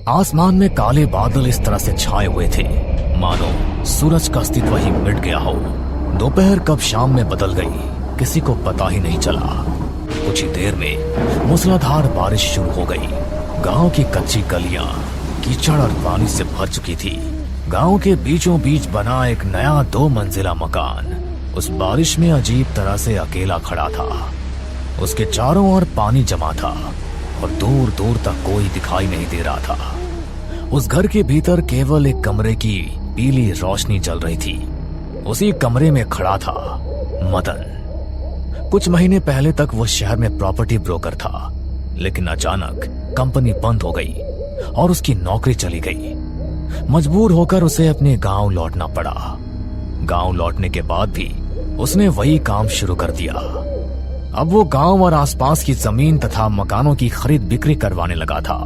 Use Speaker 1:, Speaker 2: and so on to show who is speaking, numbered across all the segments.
Speaker 1: आसमान में काले बादल इस तरह से छाए हुए थे मानो सूरज का अस्तित्व ही मिट गया हो। दोपहर कब शाम में बदल गई किसी को पता ही नहीं चला। कुछ ही देर में मूसलाधार बारिश शुरू हो गई। गांव की कच्ची गलियां कीचड़ और पानी से भर चुकी थी। गांव के बीचों बीच बना एक नया 2 मंजिला मकान उस बारिश में अजीब तरह से अकेला खड़ा था। उसके चारों ओर पानी जमा था और दूर दूर तक कोई दिखाई नहीं दे रहा था। उस घर के भीतर केवल एक कमरे की पीली रोशनी जल रही थी। उसी कमरे में खड़ा था मदन। कुछ महीने पहले तक वो शहर में प्रॉपर्टी ब्रोकर था, लेकिन अचानक कंपनी बंद हो गई और उसकी नौकरी चली गई। मजबूर होकर उसे अपने गांव लौटना पड़ा। गांव लौटने के बाद भी उसने वही काम शुरू कर दिया। अब वो गांव और आसपास की जमीन तथा मकानों की खरीद बिक्री करवाने लगा था।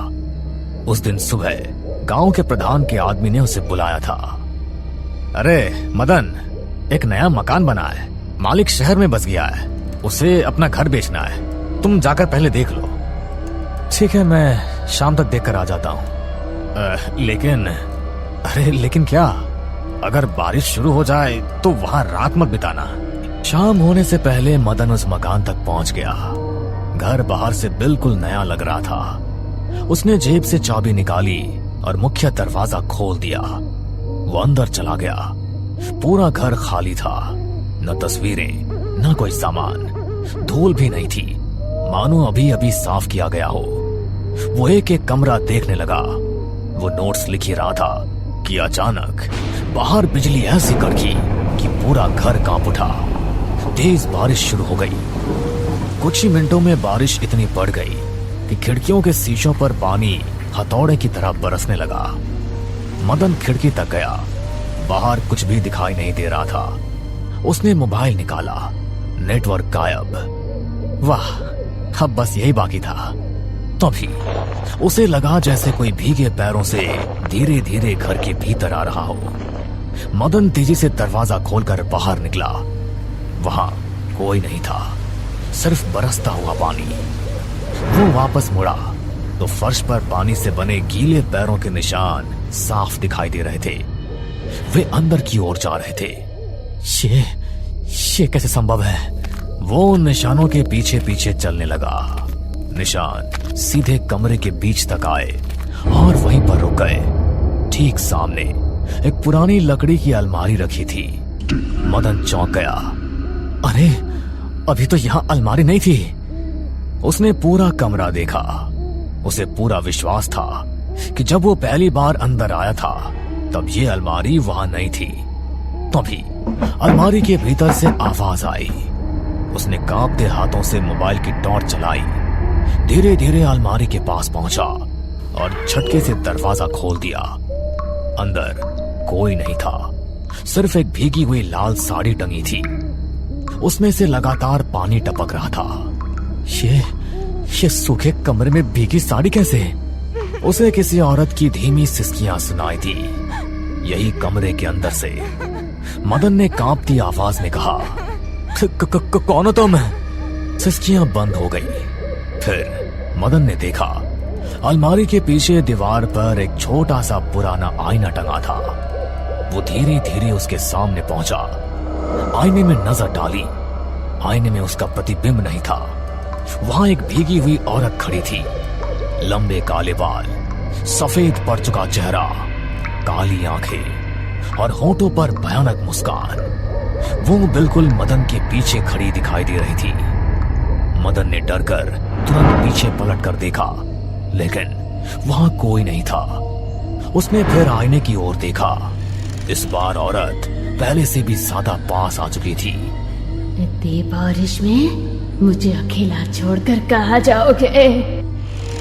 Speaker 1: उस दिन सुबह गांव के प्रधान के आदमी ने उसे बुलाया था। अरे मदन, एक नया मकान बना है, मालिक शहर में बस गया है, उसे अपना घर बेचना है, तुम जाकर पहले देख लो। ठीक है, मैं शाम तक देखकर आ जाता हूँ। लेकिन क्या? अगर बारिश शुरू हो जाए तो वहां रात मत बिताना। शाम होने से पहले मदन उस मकान तक पहुंच गया। घर बाहर से बिल्कुल नया लग रहा था। उसने जेब से चाबी निकाली और मुख्य दरवाजा खोल दिया। वो अंदर चला गया। पूरा घर खाली था, न तस्वीरें न कोई सामान, धूल भी नहीं थी, मानो अभी अभी साफ किया गया हो। वो एक एक कमरा देखने लगा। वो नोट्स लिख ही रहा था कि अचानक बाहर बिजली ऐसी कड़की कि पूरा घर कांप उठा। तेज बारिश शुरू हो गई। कुछ ही मिनटों में बारिश इतनी बढ़ गई कि खिड़कियों के शीशों पर पानी हथौड़े की तरह बरसने लगा। मदन खिड़की तक गया। बाहर कुछ भी दिखाई नहीं दे रहा था। उसने मोबाइल निकाला, नेटवर्क गायब। वाह, अब बस यही बाकी था। तभी उसे लगा जैसे कोई भीगे पैरों से धीरे धीरे घर के भीतर आ रहा हो। मदन तेजी से दरवाजा खोलकर बाहर निकला। वहां कोई नहीं था, सिर्फ बरसता हुआ पानी। वो वापस मुड़ा तो फर्श पर पानी से बने गीले पैरों के निशान साफ दिखाई दे रहे थे। वे अंदर की ओर जा रहे थे। ये कैसे संभव है? वो उन निशानों के पीछे पीछे चलने लगा। निशान सीधे कमरे के बीच तक आए और वहीं पर रुक गए। ठीक सामने एक पुरानी लकड़ी की अलमारी रखी थी। मदन चौंक गया। अरे, अभी तो यहाँ अलमारी नहीं थी। उसने पूरा कमरा देखा। उसे पूरा विश्वास था कि जब वो पहली बार अंदर आया था तब ये अलमारी वहां नहीं थी। तभी अलमारी के भीतर से आवाज आई। उसने कांपते हाथों से मोबाइल की टॉर्च चलाई। धीरे धीरे अलमारी के पास पहुंचा और झटके से दरवाजा खोल दिया। अंदर कोई नहीं था, सिर्फ एक भीगी हुई लाल साड़ी टंगी थी। उसमें से लगातार पानी टपक रहा था। ये सूखे कमरे में भीगी साड़ी कैसे? उसे किसी औरत की धीमी सिसकियां सुनाई दी, यही कमरे के अंदर से। मदन ने कांपती आवाज में कहा, कौन हो तुम? सिसकियां बंद हो गई। फिर मदन ने देखा अलमारी के पीछे दीवार पर एक छोटा सा पुराना आईना टंगा था। वो धीरे धीरे उसके सामने पहुंचा। आईने में नजर डाली। आईने में उसका प्रतिबिंब नहीं था। वहां एक भीगी हुई औरत खड़ी थी। लंबे काले बाल, सफेद पड़ चुका चेहरा, काली आंखें और होठों पर भयानक मुस्कान। वो बिल्कुल मदन के पीछे खड़ी दिखाई दे रही थी। मदन ने डरकर तुरंत पीछे पलट कर देखा, लेकिन वहां कोई नहीं था। उसने फिर आईने की ओर देखा। इस बार औरत पहले से भी ज्यादा पास आ चुकी थी।
Speaker 2: इतनी बारिश में मुझे अकेला छोड़कर कहाँ जाओगे?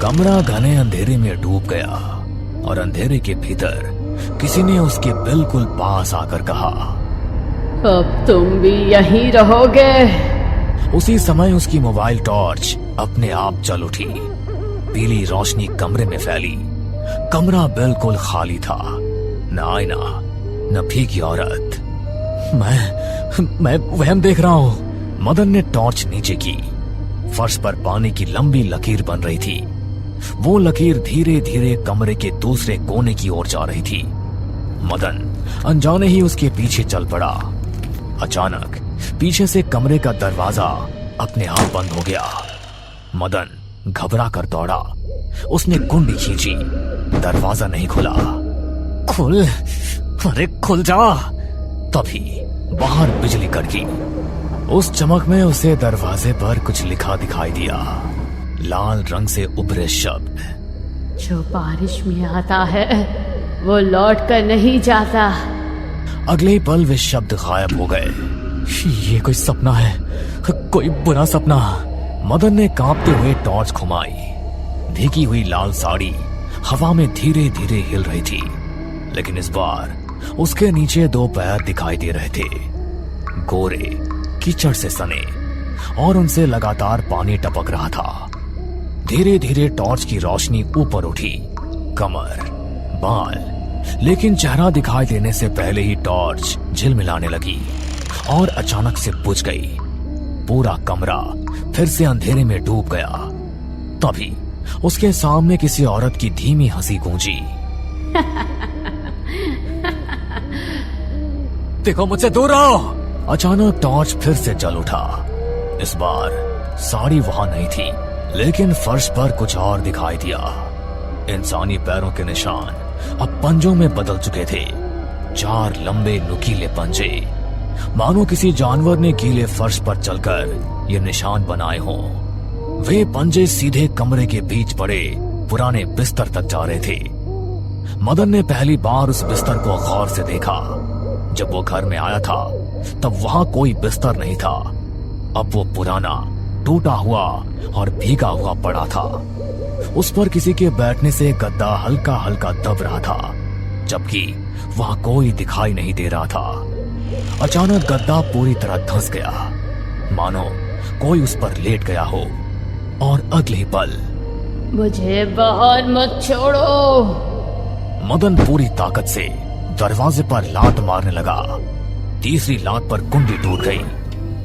Speaker 1: कमरा घने अंधेरे में डूब गया और अंधेरे के भीतर किसी ने उसके बिल्कुल पास आकर कहा,
Speaker 2: अब तुम भी यहीं रहोगे?
Speaker 1: उसी समय उसकी मोबाइल टॉर्च अपने आप जल उठी। पीली रोशनी कमरे में फैली। कमरा बिल्कुल खाली था, न आईना न भीगी औरत। मैं वहम देख रहा हूँ। मदन ने टॉर्च नीचे की। फर्श पर पानी की लंबी लकीर बन रही थी। वो लकीर धीरे धीरे कमरे के दूसरे कोने की ओर जा रही थी। मदन अनजाने ही उसके पीछे चल पड़ा। अचानक पीछे से कमरे का दरवाजा अपने आप बंद हो गया। मदन घबरा कर दौड़ा। उसने कुंडी खींची, दरवाजा नहीं खुला। खुल, अरे खुल जा। तभी बाहर बिजली कड़की। उस चमक में उसे दरवाजे पर कुछ लिखा दिखाई दिया, लाल रंग से उभरे शब्द।
Speaker 2: जो बारिश में आता है वो लौट कर नहीं जाता।
Speaker 1: अगले पल वे शब्द गायब हो गए। ये कोई सपना है, कोई बुरा सपना। मदन ने कांपते हुए टॉर्च घुमाई। भीगी हुई लाल साड़ी हवा में धीरे धीरे हिल रही थी, लेकिन इस बार उसके नीचे दो पैर दिखाई दे रहे थे, गोरे, कीचड़ से सने, और उनसे लगातार पानी टपक रहा था। धीरे धीरे टॉर्च की रोशनी ऊपर उठी, कमर, बाल, लेकिन चेहरा दिखाई देने से पहले ही टॉर्च झिलमिलाने लगी और अचानक से बुझ गई। पूरा कमरा फिर से अंधेरे में डूब गया। तभी उसके सामने किसी औरत की धीमी हंसी गूंजी। देखो, मुझसे दूर रहो। अचानक टॉर्च फिर से जल उठा। इस बार साड़ी वहां नहीं थी, लेकिन फर्श पर कुछ और दिखाई दिया। इंसानी पैरों के निशान अब पंजों में बदल चुके थे। 4 लंबे नुकीले पंजे, मानो किसी जानवर ने गीले फर्श पर चलकर ये निशान बनाए हों। वे पंजे सीधे कमरे के बीच पड़े पुराने बिस्तर तक जा रहे थे। मदन ने पहली बार उस बिस्तर को गौर से देखा। जब वो घर में आया था तब वहां कोई बिस्तर नहीं था। अब वो पुराना, टूटा हुआ और भीगा हुआ पड़ा था। उस पर किसी के बैठने से गद्दा हल्का हल्का दब रहा था, जबकि वहां कोई दिखाई नहीं दे रहा था। अचानक गद्दा पूरी तरह धंस गया, मानो कोई उस पर लेट गया हो, और अगले ही पल,
Speaker 2: मुझे बाहर मत छोड़ो।
Speaker 1: मदन पूरी ताकत से दरवाजे पर लात मारने लगा। तीसरी लात पर कुंडी टूट गई,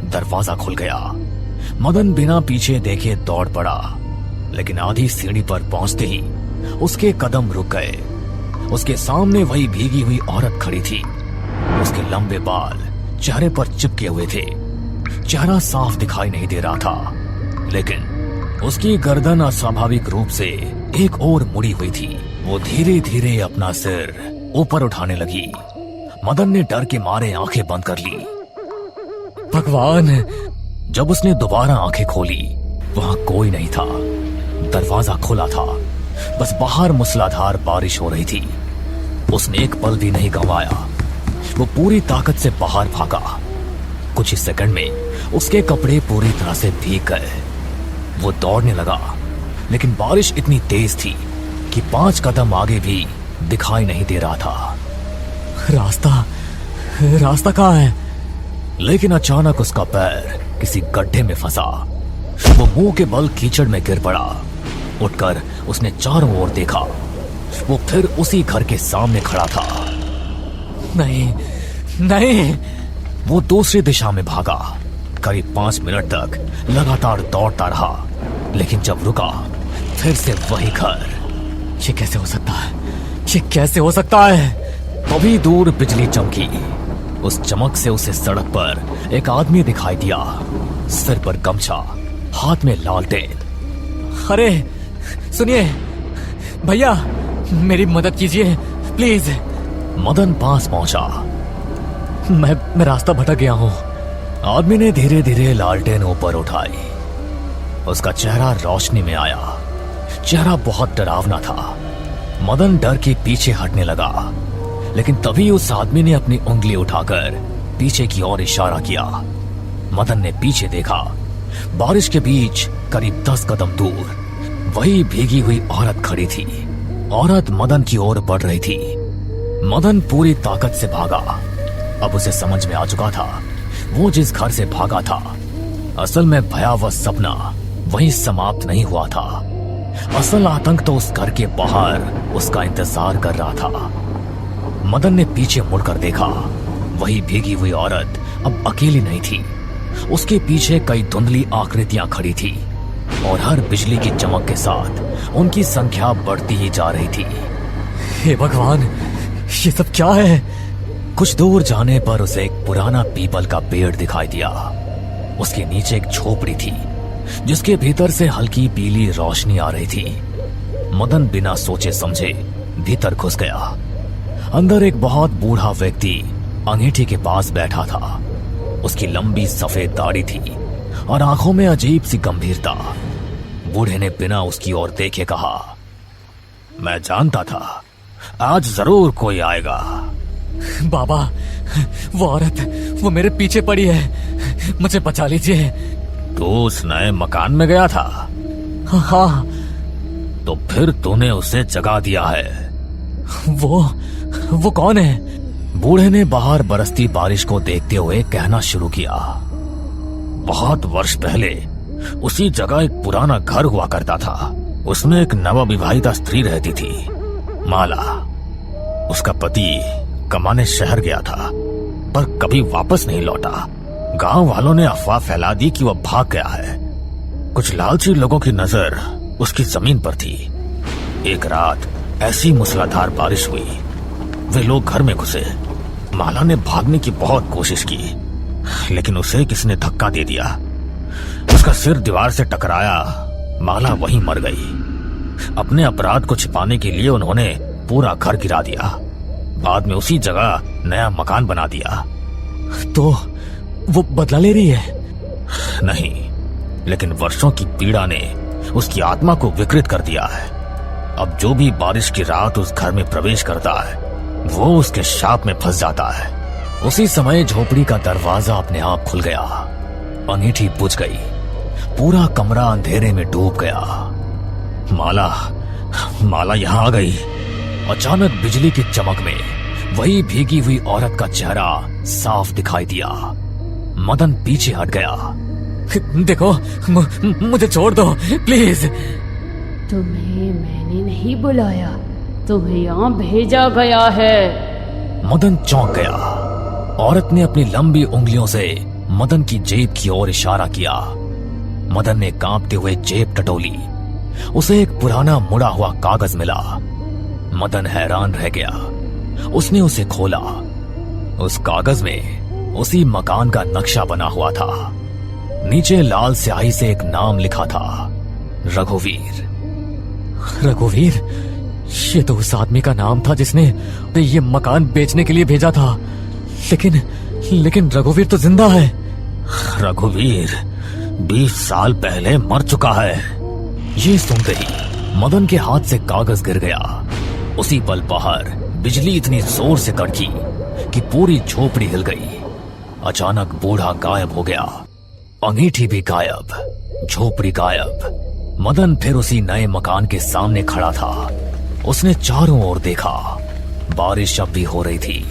Speaker 1: दरवाजा खुल गया। मदन बिना पीछे देखे दौड़ पड़ा, लेकिन आधी सीढ़ी पर पहुंचते ही उसके कदम रुक गए। उसके सामने वही भीगी हुई औरत खड़ी थी। उसके लंबे बाल चेहरे पर चिपके हुए थे। चेहरा साफ दिखाई नहीं दे रहा था, लेकिन उसकी गर्दन अस्वाभाविक रूप से एक ओर मुड़ी हुई थी। वो धीरे धीरे अपना सिर ऊपर उठाने लगी। मदन ने डर के मारे आंखें बंद कर ली। भगवान! जब उसने दोबारा आंखें खोली, वहां कोई नहीं था। दरवाजा खुला था, बस बाहर मूसलाधार बारिश हो रही थी। उसने एक पल भी नहीं गंवाया। वो पूरी ताकत से बाहर भागा। कुछ ही सेकंड में उसके कपड़े पूरी तरह से भीग गए। वो दौड़ने लगा, लेकिन बारिश इतनी तेज थी कि 5 कदम आगे भी दिखाई नहीं दे रहा था। रास्ता कहाँ है? लेकिन अचानक उसका पैर किसी गड्ढे में फंसा। वो मुंह के बल कीचड़ में गिर पड़ा। उठकर उसने चारों ओर देखा। वो फिर उसी घर के सामने खड़ा था। नहीं। वो दूसरी दिशा में भागा। करीब 5 मिनट तक लगातार दौड़ता रहा, लेकिन जब रुका, फिर से वही घर। ये कैसे हो सकता है? तभी दूर बिजली चमकी। उस चमक से उसे सड़क पर एक आदमी दिखाई दिया, सिर पर गमछा, हाथ में लालटेन। अरे सुनिए भैया, मेरी मदद कीजिए प्लीज। मदन पास पहुंचा। मैं रास्ता भटक गया हूं। आदमी ने धीरे धीरे लालटेन ऊपर उठाई। उसका चेहरा रोशनी में आया। चेहरा बहुत डरावना था। मदन डर के पीछे हटने लगा, लेकिन तभी उस आदमी ने अपनी उंगली उठाकर पीछे की ओर इशारा किया। मदन ने पीछे देखा। बारिश के बीच करीब 10 कदम दूर वही भीगी हुई औरत खड़ी थी। औरत मदन की ओर बढ़ रही थी। मदन पूरी ताकत से भागा। अब उसे समझ में आ चुका था, वो जिस घर से भागा था, असल में भयावह सपना वहीं समाप्त नहीं हुआ था। असल आतंक तो उस घर के बाहर उसका इंतजार कर रहा था। मदन ने पीछे मुड़कर देखा। वही भीगी हुई औरत अब अकेली नहीं थी। उसके पीछे कई धुंधली आकृतियां खड़ी थी। और हर बिजली की चमक के साथ उनकी संख्या बढ़ती ही जा रही थी। हे भगवान, ये सब क्या है? कुछ दूर जाने पर उसे एक पुराना पीपल का पेड़ दिखाई दिया। उसके नीचे एक झोपड़ी थी जिसके भीतर से हल्की पीली रोशनी आ रही थी। मदन बिना सोचे समझे भीतर घुस गया। अंदर एक बहुत बूढ़ा व्यक्ति अंगीठी के पास बैठा था। उसकी लंबी सफेद दाढ़ी थी और आंखों में अजीब सी गंभीरता। बूढ़े ने बिना उसकी ओर देखे कहा, मैं जानता था आज जरूर कोई आएगा। बाबा, वो औरत, वो मेरे पीछे पड़ी है, मुझे बचा लीजिए। तू उस नए मकान में गया था? हाँ। तो फिर तूने उसे जगा दिया है। वो कौन है? बूढ़े ने बाहर बरसती बारिश को देखते हुए कहना शुरू किया, बहुत वर्ष पहले उसी जगह एक पुराना घर हुआ करता था। उसमें एक नवविवाहिता स्त्री रहती थी, माला। उसका पति कमाने शहर गया था पर कभी वापस नहीं लौटा। गांव वालों ने अफवाह फैला दी कि वह भाग गया है। कुछ लालची लोगों की नजर उसकी जमीन पर थी। एक रात ऐसी मूसलाधार बारिश हुई, वे लोग घर में घुसे। माला ने भागने की बहुत कोशिश की लेकिन उसे किसी ने धक्का दे दिया। उसका सिर दीवार से टकराया, माला वहीं मर गई। अपने अपराध को छिपाने के लिए उन्होंने पूरा घर गिरा दिया। बाद में उसी जगह नया मकान बना दिया। तो वो बदला ले रही है? नहीं, लेकिन वर्षों की पीड़ा ने उसकी आत्मा को विकृत कर दिया है। अब जो भी बारिश की रात उस घर में प्रवेश करता है वो उसके शाप में फंस जाता है। उसी समय झोपड़ी का दरवाजा अपने आप खुल गया। अंगीठी बुझ गई। पूरा कमरा अंधेरे में डूब गया। माला यहां आ गई। अचानक बिजली की चमक में वही भीगी हुई औरत का चेहरा साफ दिखाई दिया। मदन पीछे हट गया। देखो, मुझे छोड़ दो प्लीज।
Speaker 2: तुम्हें मैंने नहीं बुलाया, तुम्हें यहाँ भेजा गया है।
Speaker 1: मदन चौंक गया। औरत ने अपनी लंबी उंगलियों से मदन की जेब की ओर इशारा किया। मदन ने कांपते हुए जेब टटोली। उसे एक पुराना मुड़ा हुआ कागज मिला। मदन हैरान रह गया। उसने उसे खोला। उस कागज में उसी मकान का नक्शा बना हुआ था। नीचे लाल स्याही से एक नाम लिखा था, रघुवीर। रघुवीर? ये तो उस आदमी का नाम था जिसने ये मकान बेचने के लिए भेजा था। लेकिन रघुवीर तो जिंदा है। रघुवीर 20 साल पहले मर चुका है। ये सुनते ही मदन के हाथ से कागज गिर गया। उसी पल बाहर बिजली इतनी जोर से कड़की कि पूरी झोपड़ी हिल गई। अचानक बूढ़ा गायब हो गया। अंगीठी भी गायब, झोपड़ी गायब। मदन फिर उसी नए मकान के सामने खड़ा था। उसने चारों ओर देखा। बारिश अब भी हो रही थी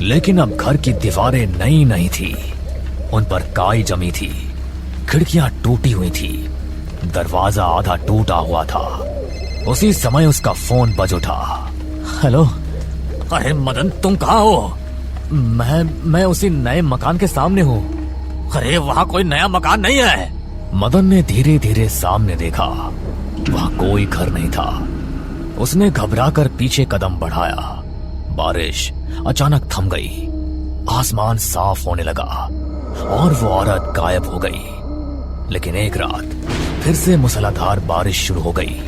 Speaker 1: लेकिन अब घर की दीवारें नई नहीं थी, उन पर काई जमी थी। खिड़कियां टूटी हुई थी। दरवाजा आधा टूटा हुआ था। उसी समय उसका फोन बज उठा। हेलो। अरे मदन, तुम कहाँ हो? मैं उसी नए मकान के सामने हूँ। अरे वहाँ कोई नया मकान नहीं है। मदन ने धीरे धीरे सामने देखा। वहाँ कोई घर नहीं था। उसने घबराकर पीछे कदम बढ़ाया। बारिश अचानक थम गई। आसमान साफ होने लगा और वो औरत गायब हो गई। लेकिन एक रात फिर से मूसलाधार बारिश शुरू हो गई।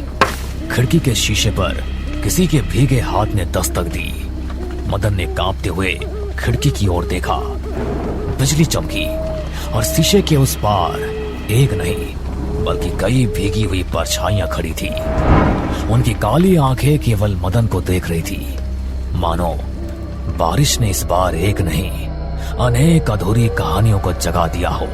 Speaker 1: खिड़की के शीशे पर किसी के भीगे हाथ ने दस्तक दी। मदन ने कांपते हुए खिड़की की ओर देखा। बिजली चमकी और शीशे के उस पार एक नहीं बल्कि कई भीगी हुई परछाइयां खड़ी थी। उनकी काली आंखें केवल मदन को देख रही थी, मानो बारिश ने इस बार एक नहीं अनेक अधूरी कहानियों को जगा दिया हो।